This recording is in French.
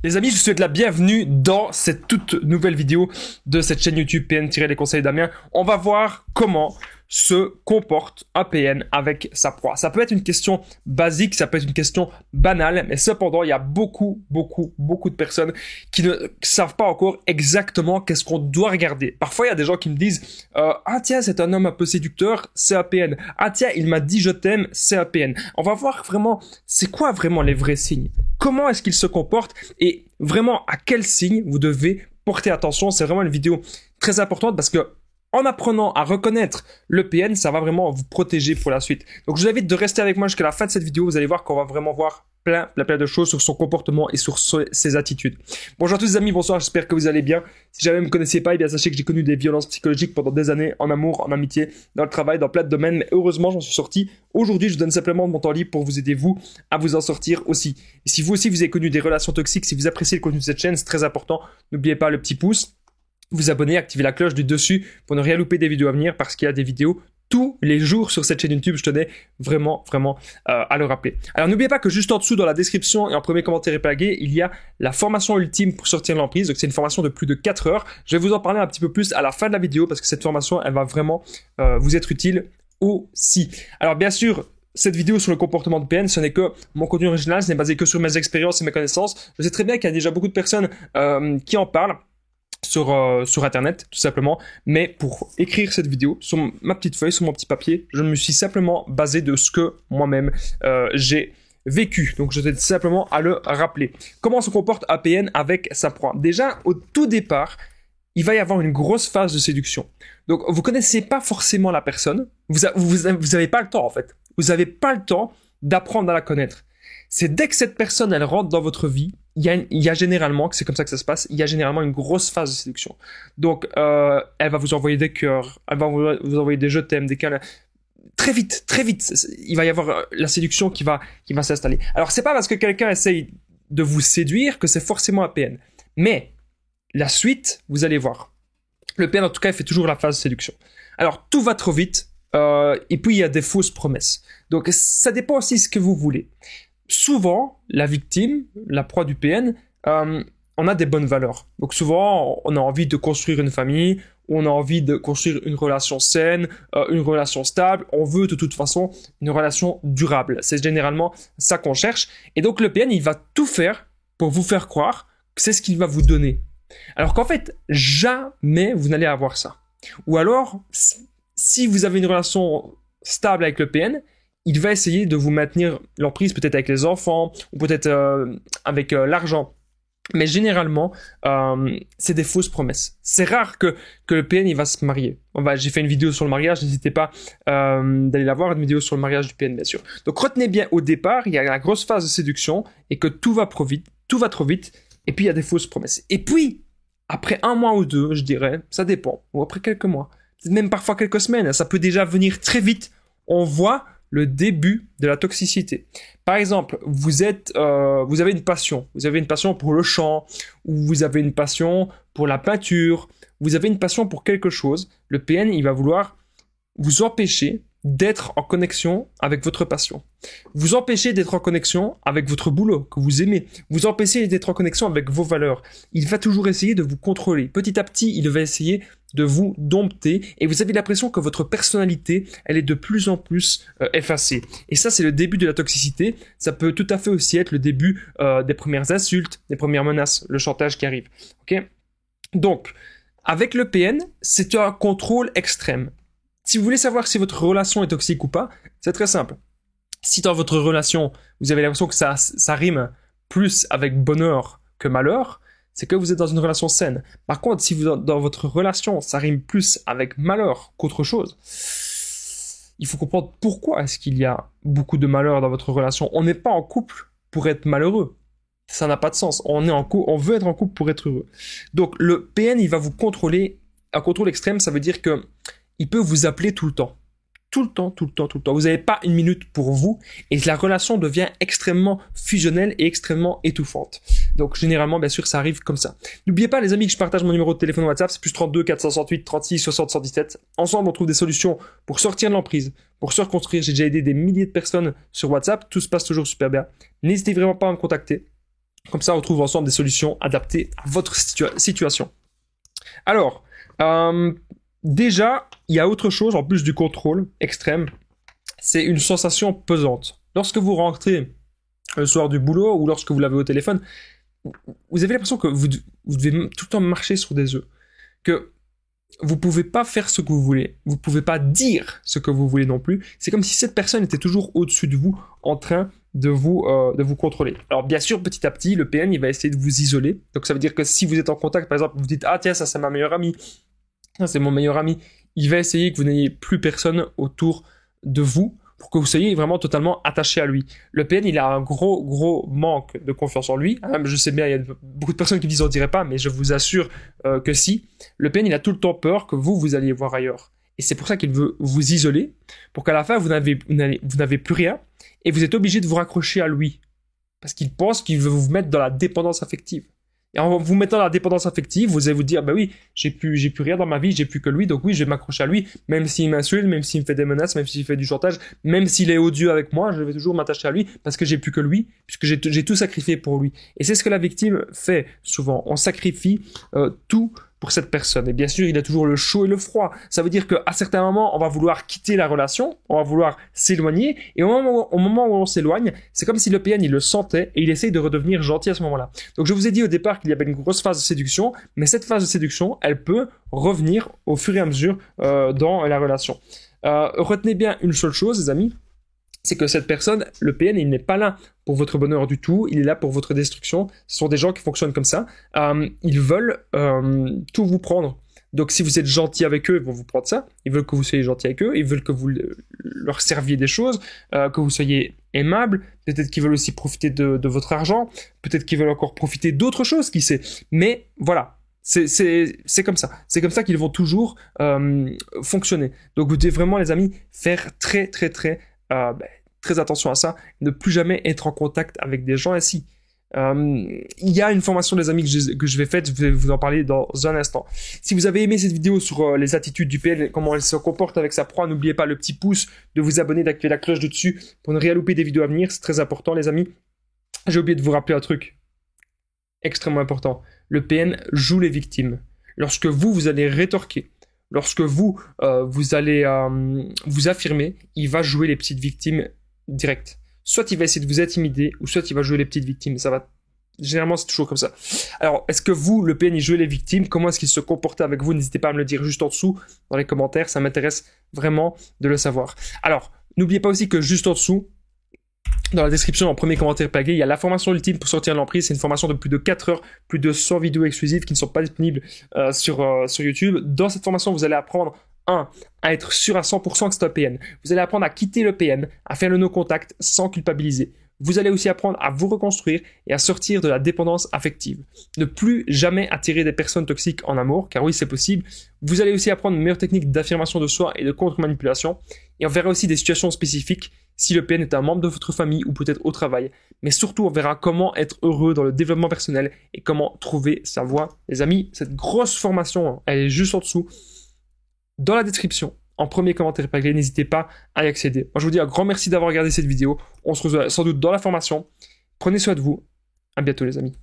Les amis, je vous souhaite la bienvenue dans cette toute nouvelle vidéo de cette chaîne YouTube PN-les conseils Damien. On va voir comment se comporte un PN avec sa proie. Ça peut être une question basique, ça peut être une question banale, mais cependant, il y a beaucoup de personnes qui ne savent pas encore exactement qu'est-ce qu'on doit regarder. Parfois, il y a des gens qui me disent ah tiens, c'est un homme un peu séducteur, c'est un PN. Ah tiens, il m'a dit je t'aime, c'est un PN. On va voir vraiment, c'est quoi vraiment les vrais signes? Comment est-ce qu'il se comporte et vraiment à quel signe vous devez porter attention. C'est vraiment une vidéo très importante parce que en apprenant à reconnaître le PN, ça va vraiment vous protéger pour la suite. Donc je vous invite de rester avec moi jusqu'à la fin de cette vidéo. Vous allez voir qu'on va vraiment voir plein de choses sur son comportement et sur ses attitudes. Bonjour à tous les amis, bonsoir, j'espère que vous allez bien. Si jamais vous ne me connaissez pas, eh bien sachez que j'ai connu des violences psychologiques pendant des années, en amour, en amitié, dans le travail, dans plein de domaines, mais heureusement j'en suis sorti. Aujourd'hui, je vous donne simplement de mon temps libre pour vous aider vous à vous en sortir aussi. Et si vous aussi vous avez connu des relations toxiques, si vous appréciez le contenu de cette chaîne, c'est très important, n'oubliez pas le petit pouce, vous abonner, activer la cloche du dessus pour ne rien louper des vidéos à venir parce qu'il y a des vidéos tous les jours sur cette chaîne YouTube, je tenais vraiment à le rappeler. Alors n'oubliez pas que juste en dessous dans la description et en premier commentaire épinglé, il y a la formation ultime pour sortir de l'emprise. Donc c'est une formation de plus de 4 heures. Je vais vous en parler un petit peu plus à la fin de la vidéo parce que cette formation, elle va vraiment vous être utile aussi. Alors bien sûr, cette vidéo sur le comportement de PN, ce n'est que mon contenu original, ce n'est basé que sur mes expériences et mes connaissances. Je sais très bien qu'il y a déjà beaucoup de personnes qui en parlent sur internet tout simplement, mais pour écrire cette vidéo sur ma petite feuille, sur mon petit papier, je me suis simplement basé de ce que moi-même j'ai vécu. Donc je t'aide simplement à le rappeler. Comment se comporte un PN avec sa proie? Déjà au tout départ, il va y avoir une grosse phase de séduction. Donc vous connaissez pas forcément la personne, vous avez pas le temps en fait. Vous avez pas le temps d'apprendre à la connaître. C'est dès que cette personne elle rentre dans votre vie, il y a généralement, c'est comme ça que ça se passe, il y a généralement une grosse phase de séduction. Donc, elle va vous envoyer des cœurs, elle va vous envoyer des je t'aime, des câlins. Très vite, il va y avoir la séduction qui va s'installer. Alors, c'est pas parce que quelqu'un essaye de vous séduire que c'est forcément un PN. Mais, la suite, vous allez voir. Le PN, en tout cas, il fait toujours la phase de séduction. Alors, tout va trop vite, et puis il y a des fausses promesses. Donc, ça dépend aussi de ce que vous voulez. Souvent, la victime, la proie du PN, on a des bonnes valeurs. Donc souvent, on a envie de construire une famille, on a envie de construire une relation saine, une relation stable. On veut de toute façon une relation durable. C'est généralement ça qu'on cherche. Et donc le PN, il va tout faire pour vous faire croire que c'est ce qu'il va vous donner. Alors qu'en fait, jamais vous n'allez avoir ça. Ou alors, si vous avez une relation stable avec le PN, il va essayer de vous maintenir l'emprise peut-être avec les enfants ou peut-être avec l'argent. Mais généralement, c'est des fausses promesses. C'est rare que le PN il va se marier. J'ai fait une vidéo sur le mariage, n'hésitez pas d'aller la voir, une vidéo sur le mariage du PN bien sûr. Donc retenez bien au départ, il y a la grosse phase de séduction et que tout va trop vite, et puis il y a des fausses promesses. Et puis, après un mois ou deux, je dirais, ça dépend, ou après quelques mois, même parfois quelques semaines, ça peut déjà venir très vite, on voit le début de la toxicité. Par exemple, vous avez une passion. Vous avez une passion pour le chant, ou vous avez une passion pour la peinture, vous avez une passion pour quelque chose. Le PN, il va vouloir vous empêcher d'être en connexion avec votre passion. Vous empêcher d'être en connexion avec votre boulot que vous aimez. Vous empêcher d'être en connexion avec vos valeurs. Il va toujours essayer de vous contrôler. Petit à petit, il va essayer de vous dompter et vous avez l'impression que votre personnalité, elle est de plus en plus effacée. Et ça, c'est le début de la toxicité. Ça peut tout à fait aussi être le début des premières insultes, des premières menaces, le chantage qui arrive. Ok ? Donc, avec le PN, c'est un contrôle extrême. Si vous voulez savoir si votre relation est toxique ou pas, c'est très simple. Si dans votre relation, vous avez l'impression que ça rime plus avec bonheur que malheur, c'est que vous êtes dans une relation saine. Par contre, si dans votre relation, ça rime plus avec malheur qu'autre chose, il faut comprendre pourquoi est-ce qu'il y a beaucoup de malheur dans votre relation. On n'est pas en couple pour être malheureux. Ça n'a pas de sens. On veut être en couple pour être heureux. Donc, le PN, il va vous contrôler. Un contrôle extrême, ça veut dire que il peut vous appeler tout le temps. Tout le temps. Vous n'avez pas une minute pour vous et la relation devient extrêmement fusionnelle et extrêmement étouffante. Donc généralement, bien sûr, ça arrive comme ça. N'oubliez pas les amis que je partage mon numéro de téléphone WhatsApp, c'est plus 32 468 36 60 117. Ensemble, on trouve des solutions pour sortir de l'emprise, pour se reconstruire. J'ai déjà aidé des milliers de personnes sur WhatsApp, tout se passe toujours super bien. N'hésitez vraiment pas à me contacter. Comme ça, on trouve ensemble des solutions adaptées à votre situation. Alors, déjà, il y a autre chose en plus du contrôle extrême. C'est une sensation pesante. Lorsque vous rentrez le soir du boulot ou lorsque vous l'avez au téléphone, vous avez l'impression que vous devez tout le temps marcher sur des œufs. Que vous pouvez pas faire ce que vous voulez. Vous pouvez pas dire ce que vous voulez non plus. C'est comme si cette personne était toujours au-dessus de vous, en train de vous contrôler. Alors bien sûr, petit à petit, le PN, il va essayer de vous isoler. Donc ça veut dire que si vous êtes en contact, par exemple, vous dites « Ah tiens, ça c'est ma meilleure amie. Ça c'est mon meilleur ami. » Il va essayer que vous n'ayez plus personne autour de vous pour que vous soyez vraiment totalement attaché à lui. Le PN, il a un gros manque de confiance en lui. Je sais bien, il y a beaucoup de personnes qui me disent on dirait pas, mais je vous assure que si. Le PN, il a tout le temps peur que vous alliez voir ailleurs. Et c'est pour ça qu'il veut vous isoler, pour qu'à la fin, vous n'avez plus rien, et vous êtes obligé de vous raccrocher à lui. Parce qu'il pense qu'il veut vous mettre dans la dépendance affective. Et en vous mettant dans la dépendance affective, vous allez vous dire, bah oui, j'ai plus rien dans ma vie, j'ai plus que lui, donc oui, je vais m'accrocher à lui, même s'il m'insulte, même s'il me fait des menaces, même s'il fait du chantage, même s'il est odieux avec moi, je vais toujours m'attacher à lui, parce que j'ai plus que lui, puisque j'ai tout sacrifié pour lui. Et c'est ce que la victime fait souvent. On sacrifie tout pour cette personne. Et bien sûr, il a toujours le chaud et le froid. Ça veut dire qu'à certains moments, on va vouloir quitter la relation, on va vouloir s'éloigner, et au moment où on s'éloigne, c'est comme si le PN, il le sentait, et il essaye de redevenir gentil à ce moment-là. Donc je vous ai dit au départ qu'il y avait une grosse phase de séduction, mais cette phase de séduction, elle peut revenir au fur et à mesure dans la relation. Retenez bien une seule chose, les amis, c'est que cette personne, le PN, il n'est pas là pour votre bonheur du tout, il est là pour votre destruction. Ce sont des gens qui fonctionnent comme ça. Ils veulent tout vous prendre. Donc si vous êtes gentil avec eux, ils vont vous prendre ça. Ils veulent que vous soyez gentil avec eux, ils veulent que vous leur serviez des choses, que vous soyez aimable. Peut-être qu'ils veulent aussi profiter de votre argent, peut-être qu'ils veulent encore profiter d'autres choses, qui sait. Mais voilà. C'est comme ça. C'est comme ça qu'ils vont toujours fonctionner. Donc vous devez vraiment, les amis, faire très attention à ça, ne plus jamais être en contact avec des gens ainsi. Il y a une formation, les amis, que je vais faire, je vais vous en parler dans un instant. Si vous avez aimé cette vidéo sur les attitudes du PN, comment elle se comporte avec sa proie, n'oubliez pas le petit pouce, de vous abonner, d'activer la cloche de dessus pour ne rien louper des vidéos à venir, c'est très important, les amis. J'ai oublié de vous rappeler un truc extrêmement important. Le PN joue les victimes. Lorsque vous allez rétorquer, lorsque vous allez vous affirmer, il va jouer les petites victimes direct. Soit il va essayer de vous intimider, ou soit il va jouer les petites victimes. Ça va. Généralement, c'est toujours comme ça. Alors, est-ce que vous, le PN, il jouait les victimes? Comment est-ce qu'il se comportait avec vous? N'hésitez pas à me le dire juste en dessous, dans les commentaires. Ça m'intéresse vraiment de le savoir. Alors, n'oubliez pas aussi que juste en dessous, dans la description, en premier commentaire épinglé, il y a la formation ultime pour sortir de l'emprise. C'est une formation de plus de 4 heures, plus de 100 vidéos exclusives qui ne sont pas disponibles sur YouTube. Dans cette formation, vous allez apprendre à être sûr à 100% que c'est un PN. Vous allez apprendre à quitter le PN, à faire le no-contact sans culpabiliser. Vous allez aussi apprendre à vous reconstruire et à sortir de la dépendance affective. Ne plus jamais attirer des personnes toxiques en amour, car oui, c'est possible. Vous allez aussi apprendre une meilleure technique d'affirmation de soi et de contre-manipulation. Et on verra aussi des situations spécifiques si le PN est un membre de votre famille ou peut-être au travail. Mais surtout, on verra comment être heureux dans le développement personnel et comment trouver sa voie. Les amis, cette grosse formation, elle est juste en dessous. Dans la description, en premier commentaire épinglé, n'hésitez pas à y accéder. Moi, je vous dis un grand merci d'avoir regardé cette vidéo. On se retrouve sans doute dans la formation. Prenez soin de vous. À bientôt, les amis.